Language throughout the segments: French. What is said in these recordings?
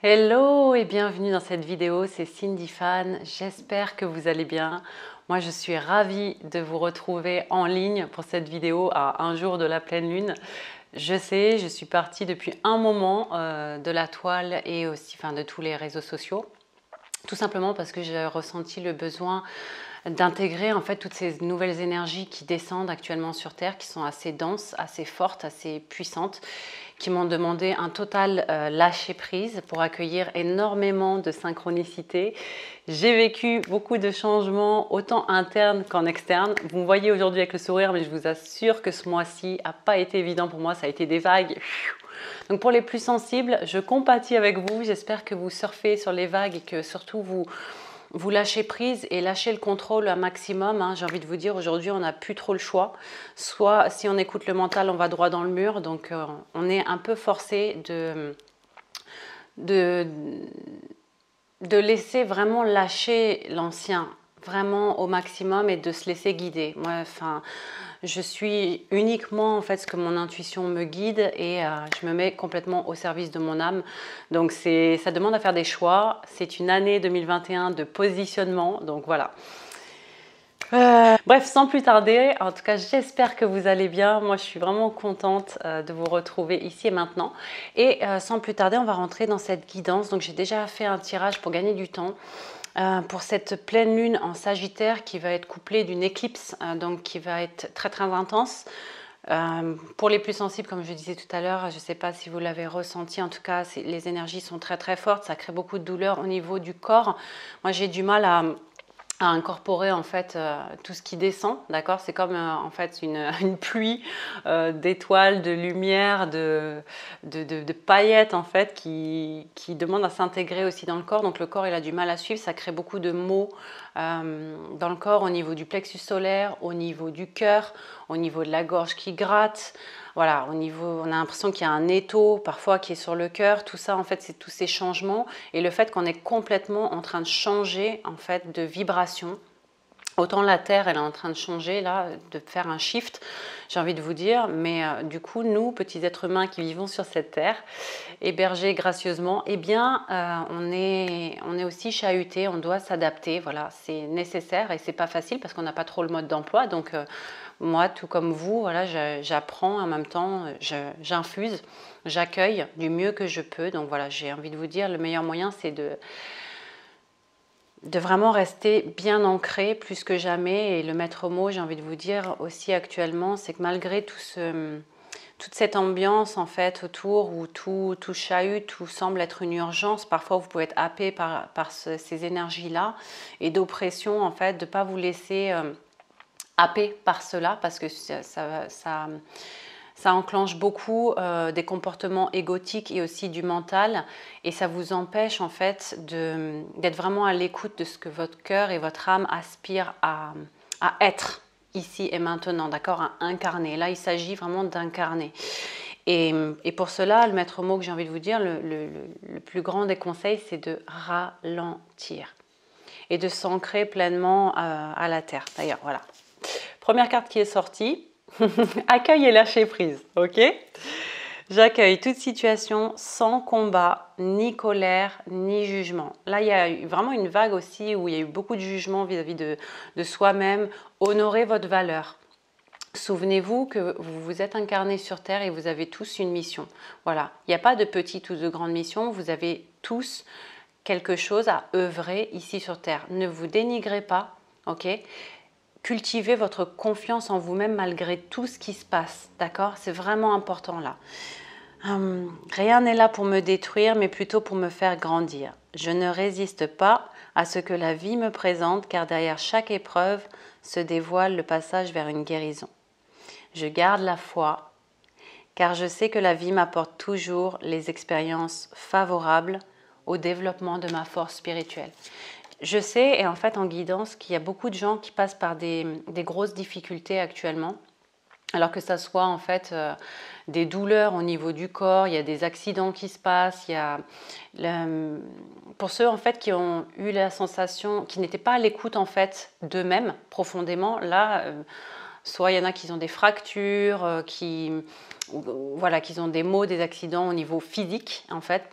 Hello et bienvenue dans cette vidéo, c'est Cindy Fan, j'espère que vous allez bien. Moi je suis ravie de vous retrouver en ligne pour cette vidéo à un jour de la pleine lune. Je sais, je suis partie depuis un moment de la toile et aussi de tous les réseaux sociaux. Tout simplement parce que j'ai ressenti le besoin d'intégrer en fait toutes ces nouvelles énergies qui descendent actuellement sur Terre, qui sont assez denses, assez fortes, assez puissantes, qui m'ont demandé un total lâcher prise pour accueillir énormément de synchronicité. J'ai vécu beaucoup de changements, autant internes qu'en externes. Vous me voyez aujourd'hui avec le sourire, mais je vous assure que ce mois-ci n'a pas été évident pour moi, ça a été des vagues. Donc pour les plus sensibles, je compatis avec vous, j'espère que vous surfez sur les vagues et que surtout vous lâchez prise et lâchez le contrôle un maximum. J'ai envie de vous dire, aujourd'hui, on n'a plus trop le choix. Soit, si on écoute le mental, on va droit dans le mur. Donc, on est un peu forcé de laisser vraiment lâcher l'ancien, vraiment au maximum et de se laisser guider. Moi, je suis uniquement en fait ce que mon intuition me guide et je me mets complètement au service de mon âme. Donc ça demande à faire des choix. C'est une année 2021 de positionnement. Donc voilà. Bref, sans plus tarder, en tout cas j'espère que vous allez bien. Moi je suis vraiment contente de vous retrouver ici et maintenant. Et sans plus tarder, on va rentrer dans cette guidance. Donc j'ai déjà fait un tirage pour gagner du temps. Pour cette pleine lune en Sagittaire qui va être couplée d'une éclipse, donc qui va être très très intense. Pour les plus sensibles, comme je disais tout à l'heure, je ne sais pas si vous l'avez ressenti, en tout cas les énergies sont très très fortes, ça crée beaucoup de douleur au niveau du corps. Moi j'ai du mal à incorporer en fait tout ce qui descend, d'accord. C'est comme en fait une pluie d'étoiles, de lumière, de paillettes en fait qui demande à s'intégrer aussi dans le corps. Donc le corps il a du mal à suivre, ça crée beaucoup de maux dans le corps au niveau du plexus solaire, au niveau du cœur, au niveau de la gorge qui gratte. Voilà, au niveau, on a l'impression qu'il y a un étau parfois qui est sur le cœur. Tout ça, en fait, c'est tous ces changements et le fait qu'on est complètement en train de changer en fait de vibration. Autant la Terre, elle est en train de changer là, de faire un shift, j'ai envie de vous dire. Mais du coup, nous, petits êtres humains qui vivons sur cette Terre, hébergés gracieusement, eh bien, on est aussi chahutés, on doit s'adapter. Voilà, c'est nécessaire et c'est pas facile parce qu'on n'a pas trop le mode d'emploi. Donc moi, tout comme vous, voilà, j'apprends en même temps, j'infuse, j'accueille du mieux que je peux. Donc voilà, j'ai envie de vous dire, le meilleur moyen, c'est de vraiment rester bien ancré plus que jamais. Et le maître mot, j'ai envie de vous dire aussi actuellement, c'est que malgré toute cette ambiance en fait autour où tout chahute, tout semble être une urgence, parfois vous pouvez être happé par ces énergies-là et d'oppression en fait, de ne pas vous laisser happé par cela parce que ça enclenche beaucoup des comportements égotiques et aussi du mental et ça vous empêche en fait d'être vraiment à l'écoute de ce que votre cœur et votre âme aspirent à être ici et maintenant, d'accord, à incarner. Là, il s'agit vraiment d'incarner. Et pour cela, le maître mot que j'ai envie de vous dire, le plus grand des conseils, c'est de ralentir et de s'ancrer pleinement à la terre. D'ailleurs, voilà. Première carte qui est sortie, accueil et lâcher prise, ok? J'accueille toute situation sans combat, ni colère, ni jugement. Là, il y a eu vraiment une vague aussi où il y a eu beaucoup de jugement vis-à-vis de soi-même. Honorez votre valeur. Souvenez-vous que vous vous êtes incarné sur Terre et vous avez tous une mission. Voilà, il n'y a pas de petite ou de grande mission, vous avez tous quelque chose à œuvrer ici sur Terre. Ne vous dénigrez pas, ok? Cultivez votre confiance en vous-même malgré tout ce qui se passe, d'accord? C'est vraiment important là. Rien n'est là pour me détruire, mais plutôt pour me faire grandir. Je ne résiste pas à ce que la vie me présente, car derrière chaque épreuve se dévoile le passage vers une guérison. Je garde la foi, car je sais que la vie m'apporte toujours les expériences favorables au développement de ma force spirituelle. Je sais, et en fait en guidance, qu'il y a beaucoup de gens qui passent par des grosses difficultés actuellement, alors que ça soit en fait des douleurs au niveau du corps, il y a des accidents qui se passent, il y a pour ceux en fait qui ont eu la sensation, qui n'étaient pas à l'écoute en fait d'eux-mêmes profondément, là soit il y en a qui ont des fractures, voilà, qui ont des maux, des accidents au niveau physique, en fait,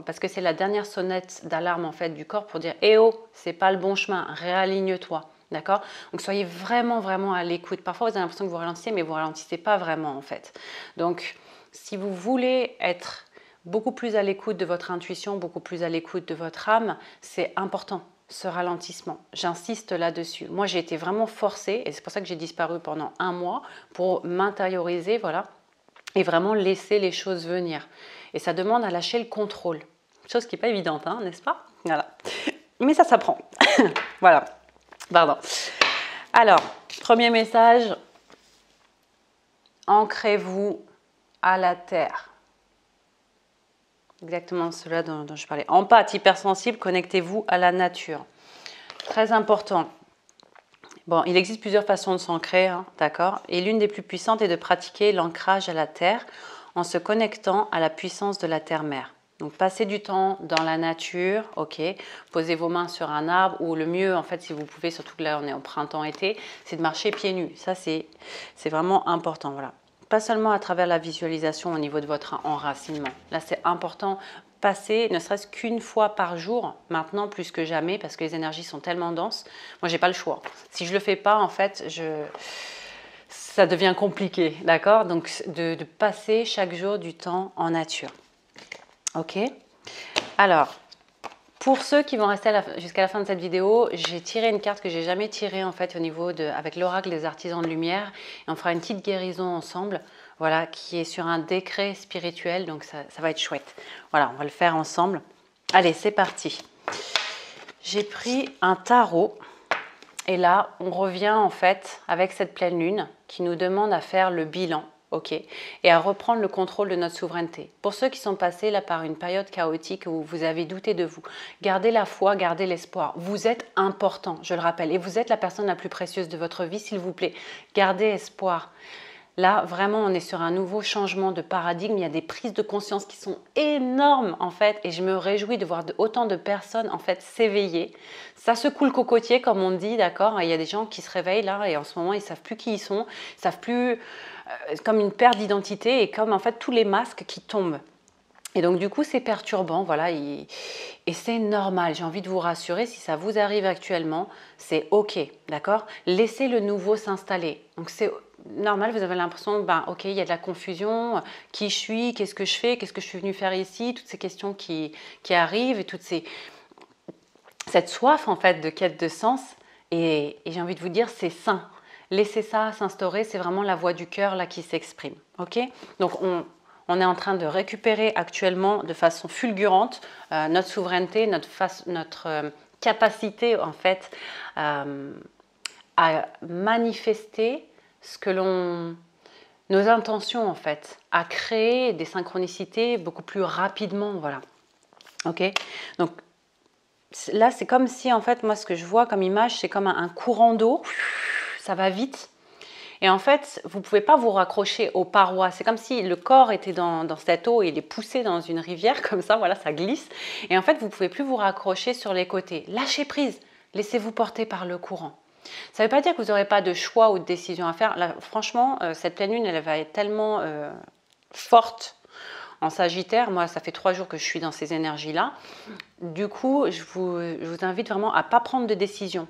parce que c'est la dernière sonnette d'alarme, en fait, du corps pour dire « Eh oh, c'est pas le bon chemin, réaligne-toi ». D'accord? Donc, soyez vraiment, vraiment à l'écoute. Parfois, vous avez l'impression que vous ralentissez, mais vous ralentissez pas vraiment, en fait. Donc, si vous voulez être beaucoup plus à l'écoute de votre intuition, beaucoup plus à l'écoute de votre âme, c'est important, ce ralentissement. J'insiste là-dessus. Moi, j'ai été vraiment forcée, et c'est pour ça que j'ai disparu pendant 1 mois, pour m'intérioriser, voilà, et vraiment laisser les choses venir. Et ça demande à lâcher le contrôle. Chose qui n'est pas évidente, hein, n'est-ce pas? Voilà. Mais ça s'apprend. Voilà. Pardon. Alors, premier message, ancrez-vous à la terre. Exactement cela dont je parlais. Empathe, hypersensible, connectez-vous à la nature. Très important. Bon, il existe plusieurs façons de s'ancrer, hein, d'accord? Et l'une des plus puissantes est de pratiquer l'ancrage à la terre en se connectant à la puissance de la terre-mère. Donc, passez du temps dans la nature, ok. Posez vos mains sur un arbre, ou le mieux, en fait, si vous pouvez, surtout que là, on est au printemps-été, c'est de marcher pieds nus. Ça, c'est vraiment important, voilà. Pas seulement à travers la visualisation au niveau de votre enracinement. Là, c'est important. Passer, ne serait-ce qu'une fois par jour, maintenant plus que jamais, parce que les énergies sont tellement denses. Moi, j'ai pas le choix. Si je le fais pas, en fait, ça devient compliqué, d'accord? Donc, de passer chaque jour du temps en nature. Ok. Alors, pour ceux qui vont rester jusqu'à la fin de cette vidéo, j'ai tiré une carte que j'ai jamais tirée en fait au niveau avec l'oracle des artisans de lumière. Et on fera une petite guérison ensemble, voilà, qui est sur un décret spirituel, donc ça va être chouette. Voilà, on va le faire ensemble. Allez, c'est parti. J'ai pris un tarot. Et là, on revient en fait avec cette pleine lune qui nous demande à faire le bilan. Ok, et à reprendre le contrôle de notre souveraineté. Pour ceux qui sont passés là par une période chaotique où vous avez douté de vous, gardez la foi, gardez l'espoir. Vous êtes important, je le rappelle, et vous êtes la personne la plus précieuse de votre vie, s'il vous plaît. Gardez espoir. Là, vraiment, on est sur un nouveau changement de paradigme. Il y a des prises de conscience qui sont énormes, en fait. Et je me réjouis de voir autant de personnes, en fait, s'éveiller. Ça secoue le cocotier, comme on dit, d'accord? Il y a des gens qui se réveillent, là, et en ce moment, ils ne savent plus qui ils sont. Ils ne savent plus, comme une perte d'identité et comme, en fait, tous les masques qui tombent. Et donc, du coup, c'est perturbant, voilà, et c'est normal. J'ai envie de vous rassurer, si ça vous arrive actuellement, c'est OK, d'accord? Laissez le nouveau s'installer. Donc, c'est normal, vous avez l'impression, ben, OK, il y a de la confusion, qui je suis, qu'est-ce que je fais, qu'est-ce que je suis venue faire ici, toutes ces questions qui arrivent et cette soif, en fait, de quête de sens. Et j'ai envie de vous dire, c'est sain. Laissez ça s'instaurer, c'est vraiment la voix du cœur, là, qui s'exprime, OK? Donc, on est en train de récupérer actuellement de façon fulgurante notre souveraineté, notre capacité en fait à manifester nos intentions en fait, à créer des synchronicités beaucoup plus rapidement, voilà. Ok. Donc là c'est comme si en fait moi ce que je vois comme image c'est comme un courant d'eau, ça va vite. Et en fait, vous ne pouvez pas vous raccrocher aux parois. C'est comme si le corps était dans cette eau et il est poussé dans une rivière, comme ça, voilà, ça glisse. Et en fait, vous ne pouvez plus vous raccrocher sur les côtés. Lâchez prise, laissez-vous porter par le courant. Ça ne veut pas dire que vous n'aurez pas de choix ou de décision à faire. Là, franchement, cette pleine lune, elle va être tellement forte en Sagittaire. Moi, ça fait 3 jours que je suis dans ces énergies-là. Du coup, je vous invite vraiment à ne pas prendre de décision.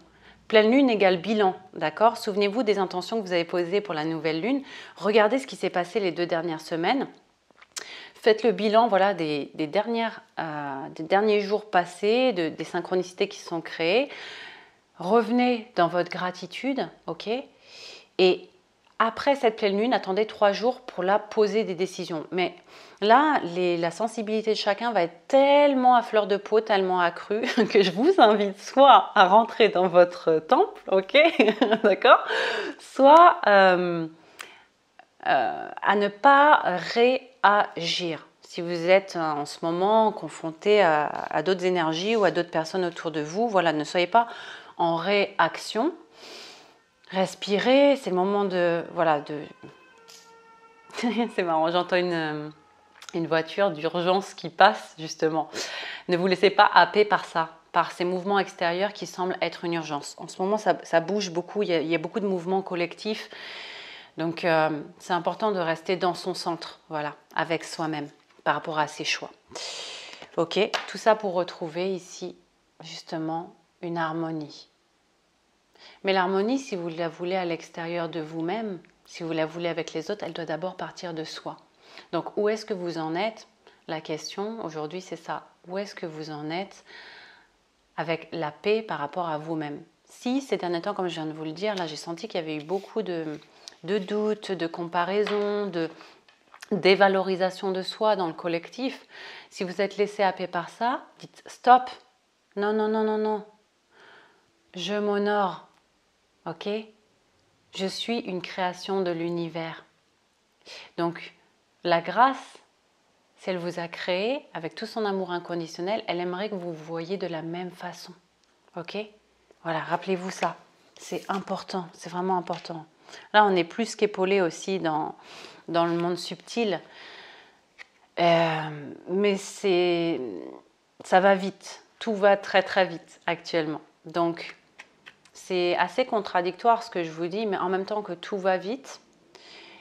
Pleine lune égale bilan, d'accord? Souvenez-vous des intentions que vous avez posées pour la nouvelle lune. Regardez ce qui s'est passé les 2 dernières semaines. Faites le bilan voilà, des derniers jours passés, des synchronicités qui se sont créées. Revenez dans votre gratitude, ok? Et après cette pleine lune, attendez 3 jours pour là poser des décisions. Mais là, la sensibilité de chacun va être tellement à fleur de peau, tellement accrue, que je vous invite soit à rentrer dans votre temple, ok, d'accord, soit à ne pas réagir. Si vous êtes en ce moment confronté à d'autres énergies ou à d'autres personnes autour de vous, voilà, ne soyez pas en réaction. Respirez, c'est le moment de... Voilà, c'est marrant, j'entends une voiture d'urgence qui passe, justement. Ne vous laissez pas happer par ça. par ces mouvements extérieurs qui semblent être une urgence. En ce moment, ça bouge beaucoup, il y a beaucoup de mouvements collectifs. Donc, c'est important de rester dans son centre, voilà, avec soi-même, par rapport à ses choix. Ok, tout ça pour retrouver ici, justement, une harmonie. Mais l'harmonie, si vous la voulez à l'extérieur de vous-même, si vous la voulez avec les autres, elle doit d'abord partir de soi. Donc, où est-ce que vous en êtes? La question aujourd'hui, c'est ça. Où est-ce que vous en êtes avec la paix par rapport à vous-même? Si ces derniers temps, comme je viens de vous le dire, là, j'ai senti qu'il y avait eu beaucoup de doutes, de comparaisons, de dévalorisation de soi dans le collectif. Si vous êtes laissé happer par ça, dites stop. Non, non, non, non, non. Je m'honore. Ok? Je suis une création de l'univers. Donc, la grâce, si elle vous a créé avec tout son amour inconditionnel, elle aimerait que vous vous voyiez de la même façon. Ok? Voilà, rappelez-vous ça. C'est important, c'est vraiment important. Là, on est plus qu'épaulé aussi dans le monde subtil. Mais ça va vite. Tout va très très vite actuellement. Donc, c'est assez contradictoire ce que je vous dis, mais en même temps que tout va vite,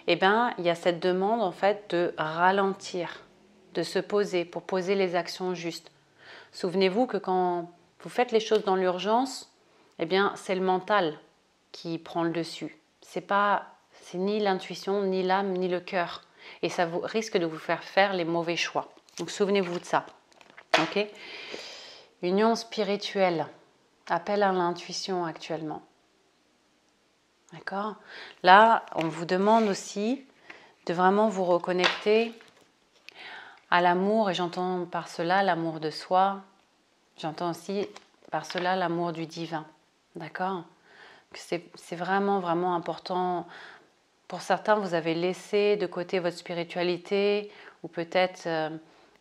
eh bien, il y a cette demande en fait de ralentir, de se poser pour poser les actions justes. Souvenez-vous que quand vous faites les choses dans l'urgence, eh bien, c'est le mental qui prend le dessus. C'est ni l'intuition, ni l'âme, ni le cœur. Et ça risque de vous faire faire les mauvais choix. Donc, souvenez-vous de ça. Ok? Union spirituelle. Appel à l'intuition actuellement. D'accord? Là, on vous demande aussi de vraiment vous reconnecter à l'amour, et j'entends par cela l'amour de soi, j'entends aussi par cela l'amour du divin. D'accord? C'est vraiment, vraiment important. Pour certains, vous avez laissé de côté votre spiritualité, ou peut-être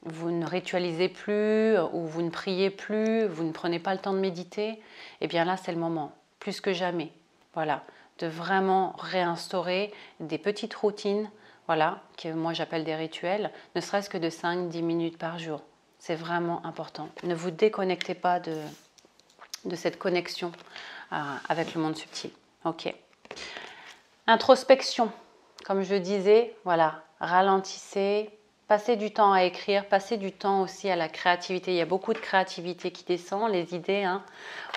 vous ne ritualisez plus, ou vous ne priez plus, vous ne prenez pas le temps de méditer. Eh bien là, c'est le moment, plus que jamais. Voilà, de vraiment réinstaurer des petites routines, voilà, que moi j'appelle des rituels, ne serait-ce que de 5-10 minutes par jour. C'est vraiment important. Ne vous déconnectez pas de cette connexion avec le monde subtil. Ok. Introspection, comme je disais, voilà, ralentissez, passez du temps à écrire, passez du temps aussi à la créativité. Il y a beaucoup de créativité qui descend, les idées, hein.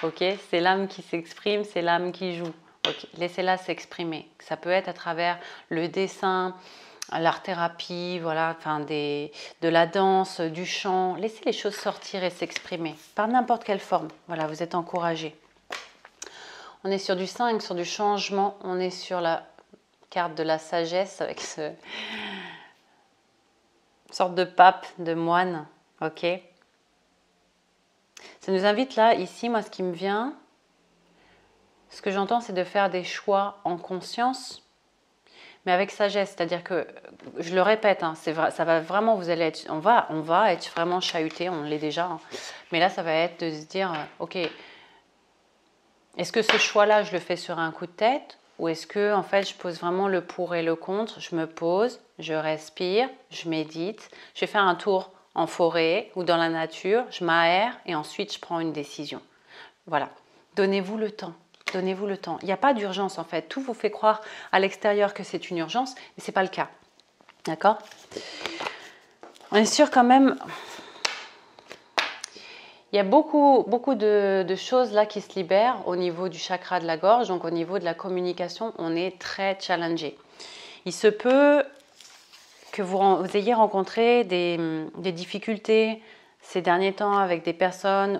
Ok, c'est l'âme qui s'exprime, c'est l'âme qui joue. Ok, laissez-la s'exprimer. Ça peut être à travers le dessin, l'art-thérapie, voilà, enfin de la danse, du chant. Laissez les choses sortir et s'exprimer par n'importe quelle forme. Voilà, vous êtes encouragés. On est sur du 5, sur du changement. On est sur la carte de la sagesse avec ce sorte de pape, de moine. Ok. Ça nous invite là, ici, moi ce qui me vient, ce que j'entends, c'est de faire des choix en conscience, mais avec sagesse. C'est-à-dire que, je le répète, hein, ça va vraiment, vous allez être, on va être vraiment chahuté, on l'est déjà. Hein, mais là, ça va être de se dire, ok, est-ce que ce choix-là, je le fais sur un coup de tête, ou est-ce que en fait, je pose vraiment le pour et le contre? Je me pose, je respire, je médite, je vais faire un tour en forêt ou dans la nature, je m'aère et ensuite je prends une décision. Voilà, donnez-vous le temps. Donnez-vous le temps. Il n'y a pas d'urgence en fait. Tout vous fait croire à l'extérieur que c'est une urgence, mais ce n'est pas le cas. D'accord? On est sûr quand même. Il y a beaucoup de choses là qui se libèrent au niveau du chakra de la gorge, donc au niveau de la communication, on est très challengé. Il se peut que vous ayez rencontré des difficultés ces derniers temps avec des personnes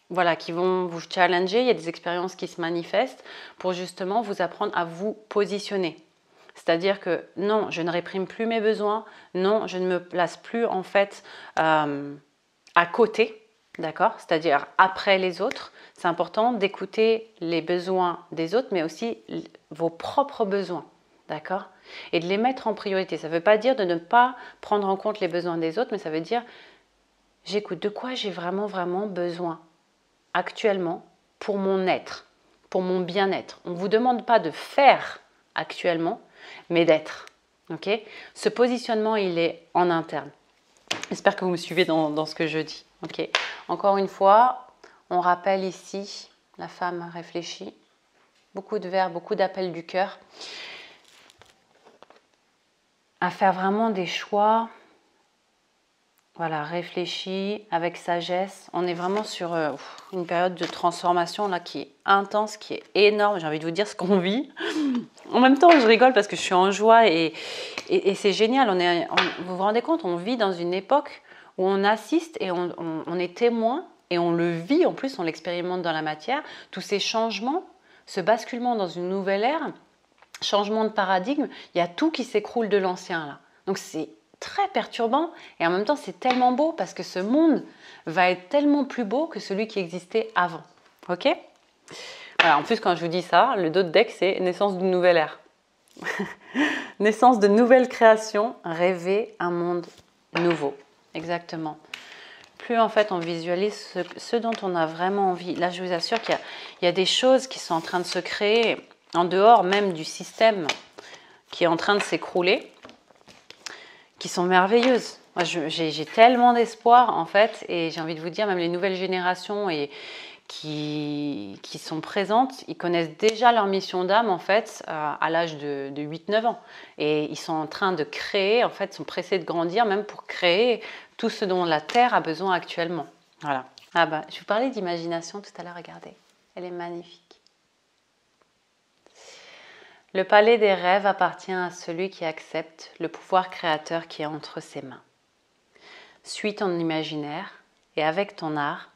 voilà, qui vont vous challenger. Il y a des expériences qui se manifestent pour justement vous apprendre à vous positionner. C'est-à-dire que non, je ne réprime plus mes besoins, non, je ne me place plus en fait à côté. D'accord? C'est-à-dire après les autres, c'est important d'écouter les besoins des autres, mais aussi vos propres besoins. D'accord? Et de les mettre en priorité. Ça ne veut pas dire de ne pas prendre en compte les besoins des autres, mais ça veut dire j'écoute de quoi j'ai vraiment, vraiment besoin actuellement pour mon être, pour mon bien-être. On ne vous demande pas de faire actuellement, mais d'être. Okay? Ce positionnement, il est en interne. J'espère que vous me suivez dans ce que je dis. Okay. Encore une fois, On rappelle ici, la femme réfléchit. Beaucoup de verbes, beaucoup d'appels du cœur. À faire vraiment des choix, voilà, réfléchis, avec sagesse. On est vraiment sur une période de transformation là, qui est intense, qui est énorme. J'ai envie de vous dire ce qu'on vit. En même temps, je rigole parce que je suis en joie et c'est génial. Vous vous rendez compte, on vit dans une époque où on assiste et on est témoin et on le vit. En plus, on l'expérimente dans la matière. Tous ces changements, ce basculement dans une nouvelle ère, changement de paradigme, il y a tout qui s'écroule de l'ancien là. Donc c'est très perturbant et en même temps c'est tellement beau parce que ce monde va être tellement plus beau que celui qui existait avant. Ok ? Voilà, en plus quand je vous dis ça, le dos de deck c'est naissance d'une nouvelle ère. Naissance de nouvelles créations, rêver un monde nouveau. Exactement. Plus en fait on visualise ce dont on a vraiment envie. Là je vous assure qu'il y a des choses qui sont en train de se créer en dehors même du système qui est en train de s'écrouler, qui sont merveilleuses. Moi, j'ai tellement d'espoir en fait, et j'ai envie de vous dire, même les nouvelles générations qui sont présentes, ils connaissent déjà leur mission d'âme en fait à l'âge de 8-9 ans. Et ils sont en train de créer, en fait, sont pressés de grandir même pour créer tout ce dont la Terre a besoin actuellement. Voilà. Ah bah, je vous parlais d'imagination tout à l'heure, regardez. Elle est magnifique. Le palais des rêves appartient à celui qui accepte le pouvoir créateur qui est entre ses mains. Suis ton imaginaire et avec ton art,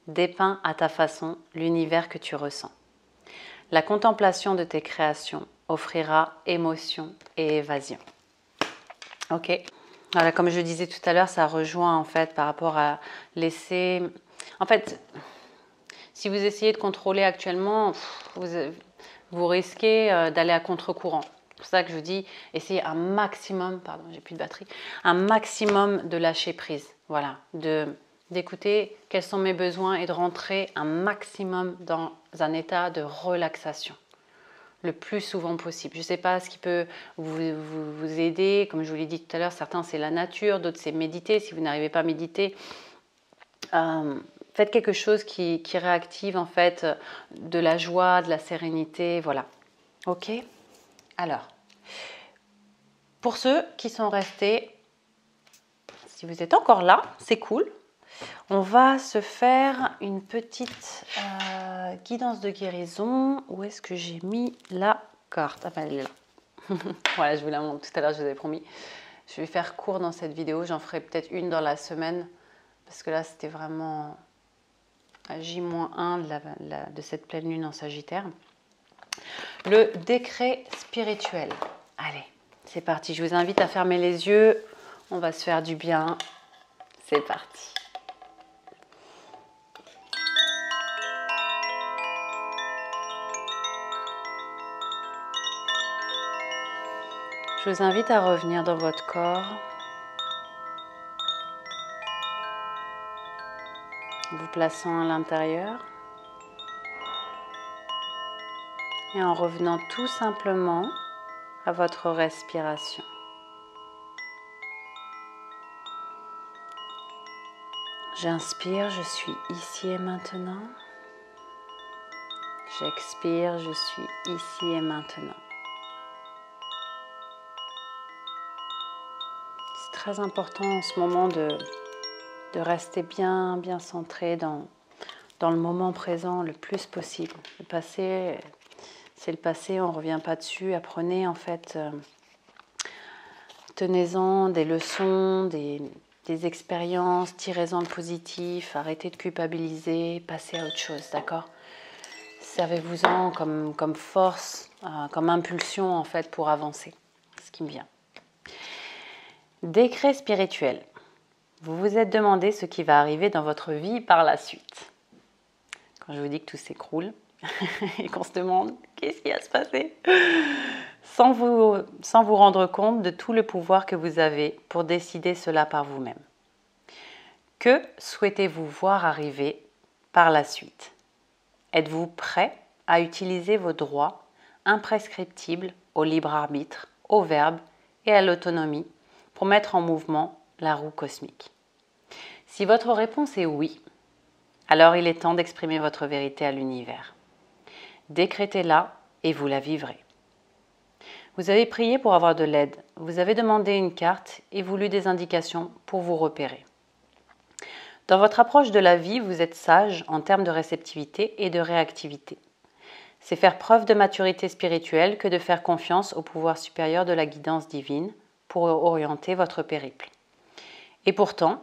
dépeins à ta façon l'univers que tu ressens. La contemplation de tes créations offrira émotion et évasion. Ok. Voilà, comme je disais tout à l'heure, ça rejoint en fait par rapport à laisser... En fait, si vous essayez de contrôler actuellement, vous risquez d'aller à contre-courant. C'est pour ça que je vous dis, essayez un maximum, pardon, j'ai plus de batterie, un maximum de lâcher prise. Voilà, d'écouter quels sont mes besoins et de rentrer un maximum dans un état de relaxation le plus souvent possible. Je ne sais pas ce qui peut vous aider. Comme je vous l'ai dit tout à l'heure, certains c'est la nature, d'autres c'est méditer. Si vous n'arrivez pas à méditer, faites quelque chose qui réactive en fait de la joie, de la sérénité, voilà. Ok ? Alors, pour ceux qui sont restés, si vous êtes encore là, c'est cool. On va se faire une petite guidance de guérison. Où est-ce que j'ai mis la carte ? Ah ben elle est là. Voilà, je vous la montre tout à l'heure, je vous avais promis. Je vais faire court dans cette vidéo. J'en ferai peut-être une dans la semaine. Parce que là, c'était vraiment J-1 de cette pleine lune en Sagittaire. Le décret spirituel. Allez, c'est parti. Je vous invite à fermer les yeux. On va se faire du bien. C'est parti. Je vous invite à revenir dans votre corps. Vous plaçant à l'intérieur. Et en revenant tout simplement à votre respiration. J'inspire, je suis ici et maintenant. J'expire, je suis ici et maintenant. C'est très important en ce moment de rester bien centré dans le moment présent le plus possible. Le passé, c'est le passé, on ne revient pas dessus. Apprenez en fait, tenez-en des leçons, des expériences, tirez-en le positif, arrêtez de culpabiliser, passez à autre chose, d'accord ? Servez-vous-en comme force, comme impulsion en fait pour avancer, ce qui me vient. Décret spirituel. Vous vous êtes demandé ce qui va arriver dans votre vie par la suite. Quand je vous dis que tout s'écroule et qu'on se demande qu'est-ce qui va se passer sans vous rendre compte de tout le pouvoir que vous avez pour décider cela par vous-même. Que souhaitez-vous voir arriver par la suite ? Êtes-vous prêt à utiliser vos droits imprescriptibles au libre arbitre, au verbe et à l'autonomie pour mettre en mouvement la roue cosmique ? Si votre réponse est oui, Alors il est temps d'exprimer votre vérité à l'univers. Décrétez-la et vous la vivrez. Vous avez prié pour avoir de l'aide, vous avez demandé une carte et voulu des indications pour vous repérer. Dans votre approche de la vie, vous êtes sage en termes de réceptivité et de réactivité. C'est faire preuve de maturité spirituelle que de faire confiance au pouvoir supérieur de la guidance divine pour orienter votre périple. Et pourtant,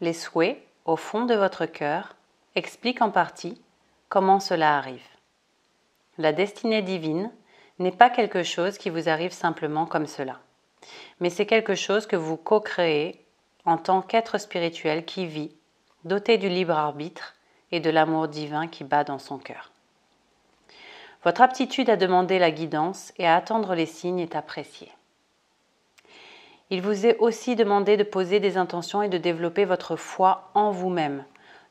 les souhaits, au fond de votre cœur, expliquent en partie comment cela arrive. La destinée divine n'est pas quelque chose qui vous arrive simplement comme cela, mais c'est quelque chose que vous co-créez en tant qu'être spirituel qui vit, doté du libre arbitre et de l'amour divin qui bat dans son cœur. Votre aptitude à demander la guidance et à attendre les signes est appréciée. Il vous est aussi demandé de poser des intentions et de développer votre foi en vous-même,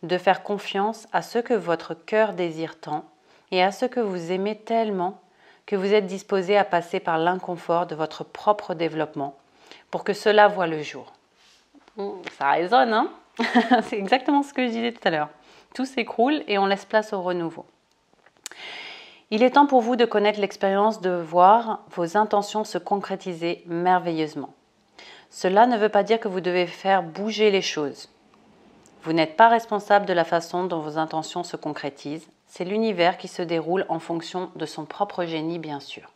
de faire confiance à ce que votre cœur désire tant et à ce que vous aimez tellement que vous êtes disposé à passer par l'inconfort de votre propre développement pour que cela voie le jour. Ça résonne, hein? C'est exactement ce que je disais tout à l'heure. Tout s'écroule et on laisse place au renouveau. Il est temps pour vous de connaître l'expérience de voir vos intentions se concrétiser merveilleusement. Cela ne veut pas dire que vous devez faire bouger les choses. Vous n'êtes pas responsable de la façon dont vos intentions se concrétisent. C'est l'univers qui se déroule en fonction de son propre génie, bien sûr.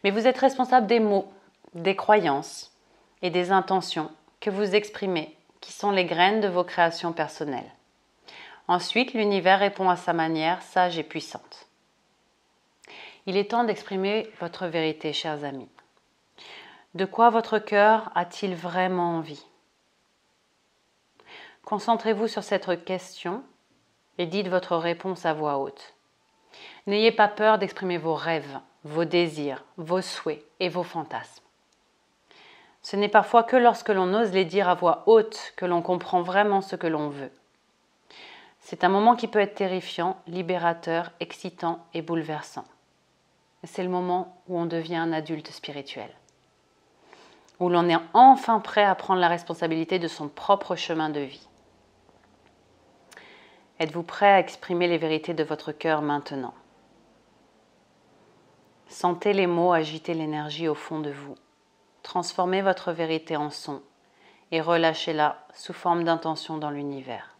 Mais vous êtes responsable des mots, des croyances et des intentions que vous exprimez, qui sont les graines de vos créations personnelles. Ensuite, l'univers répond à sa manière sage et puissante. Il est temps d'exprimer votre vérité, chers amis. De quoi votre cœur a-t-il vraiment envie? Concentrez-vous sur cette question et dites votre réponse à voix haute. N'ayez pas peur d'exprimer vos rêves, vos désirs, vos souhaits et vos fantasmes. Ce n'est parfois que lorsque l'on ose les dire à voix haute que l'on comprend vraiment ce que l'on veut. C'est un moment qui peut être terrifiant, libérateur, excitant et bouleversant. C'est le moment où on devient un adulte spirituel, où l'on est enfin prêt à prendre la responsabilité de son propre chemin de vie. Êtes-vous prêt à exprimer les vérités de votre cœur maintenant? Sentez les mots agiter l'énergie au fond de vous. Transformez votre vérité en son et relâchez-la sous forme d'intention dans l'univers.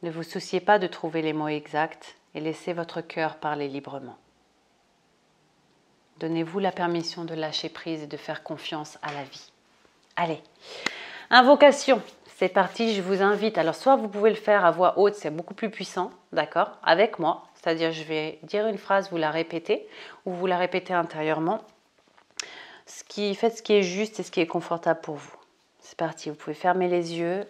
Ne vous souciez pas de trouver les mots exacts et laissez votre cœur parler librement. Donnez-vous la permission de lâcher prise et de faire confiance à la vie. Allez, invocation, c'est parti, je vous invite. Alors soit vous pouvez le faire à voix haute, c'est beaucoup plus puissant, d'accord, avec moi. C'est-à-dire je vais dire une phrase, vous la répétez ou vous la répétez intérieurement. Faites ce qui est juste et ce qui est confortable pour vous. C'est parti, vous pouvez fermer les yeux.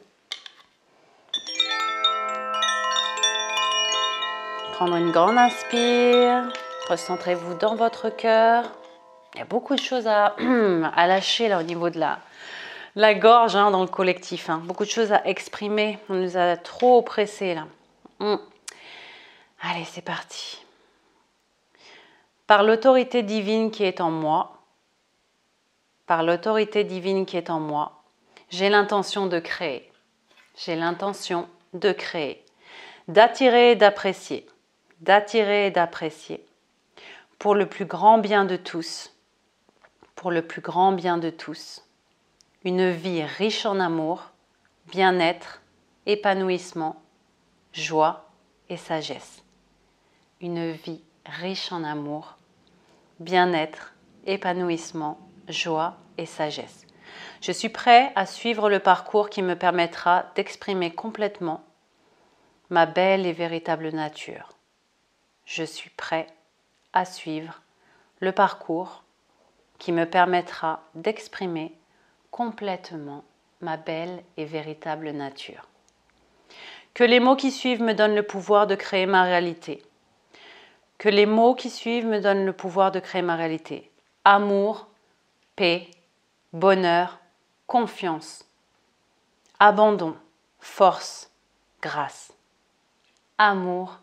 Prendre une grande inspire. Recentrez-vous dans votre cœur. Il y a beaucoup de choses à lâcher là au niveau de la gorge hein, dans le collectif. Hein. Beaucoup de choses à exprimer. On nous a trop oppressés là. Allez, c'est parti. Par l'autorité divine qui est en moi, j'ai l'intention de créer. J'ai l'intention de créer, d'attirer et d'apprécier, pour le plus grand bien de tous, une vie riche en amour, bien-être, épanouissement, joie et sagesse. Une vie riche en amour, bien-être, épanouissement, joie et sagesse. Je suis prêt à suivre le parcours qui me permettra d'exprimer complètement ma belle et véritable nature. Je suis prêt à suivre le parcours qui me permettra d'exprimer complètement ma belle et véritable nature. Que les mots qui suivent me donnent le pouvoir de créer ma réalité. Amour, paix, bonheur, confiance, abandon, force, grâce. Amour,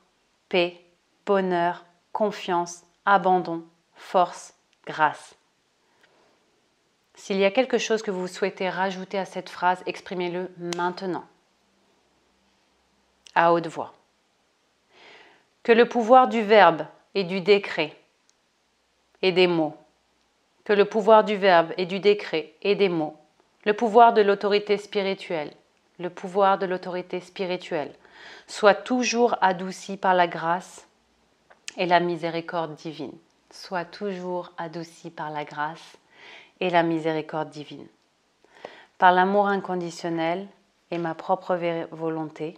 paix, bonheur, confiance, abandon, force, grâce. S'il y a quelque chose que vous souhaitez rajouter à cette phrase, exprimez-le maintenant. à haute voix. Que le pouvoir du verbe et du décret et des mots, que le pouvoir du verbe et du décret et des mots, le pouvoir de l'autorité spirituelle, le pouvoir de l'autorité spirituelle, soit toujours adouci par la grâce et la miséricorde divine. Soit toujours adouci par la grâce et la miséricorde divine. Par l'amour inconditionnel et ma propre volonté,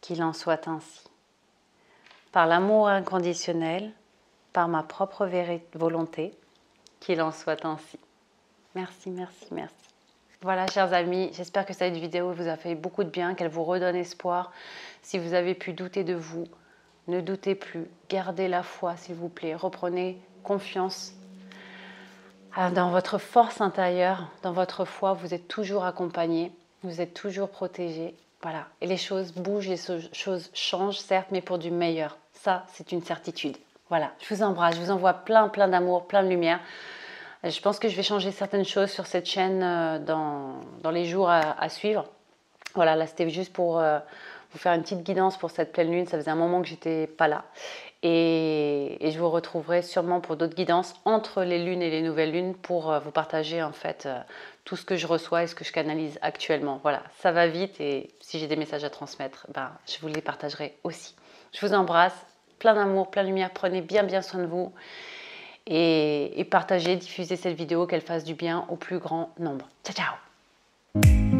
qu'il en soit ainsi. Par l'amour inconditionnel, par ma propre volonté, qu'il en soit ainsi. Merci, merci, merci. Voilà, chers amis, j'espère que cette vidéo vous a fait beaucoup de bien, qu'elle vous redonne espoir. Si vous avez pu douter de vous, ne doutez plus. Gardez la foi, s'il vous plaît. Reprenez confiance dans votre force intérieure, dans votre foi. Vous êtes toujours accompagné, vous êtes toujours protégé. Voilà. Et les choses bougent, les choses changent, certes, mais pour du meilleur. Ça, c'est une certitude. Voilà, je vous embrasse, je vous envoie plein d'amour, plein de lumière. Je pense que je vais changer certaines choses sur cette chaîne dans les jours à suivre. Voilà, là c'était juste pour vous faire une petite guidance pour cette pleine lune. Ça faisait un moment que j'étais pas là. Et je vous retrouverai sûrement pour d'autres guidances entre les lunes et les nouvelles lunes pour vous partager en fait tout ce que je reçois et ce que je canalise actuellement. Voilà, ça va vite et si j'ai des messages à transmettre, je vous les partagerai aussi. Je vous embrasse, plein d'amour, plein de lumière. Prenez bien soin de vous et partagez, diffusez cette vidéo, qu'elle fasse du bien au plus grand nombre. Ciao, ciao!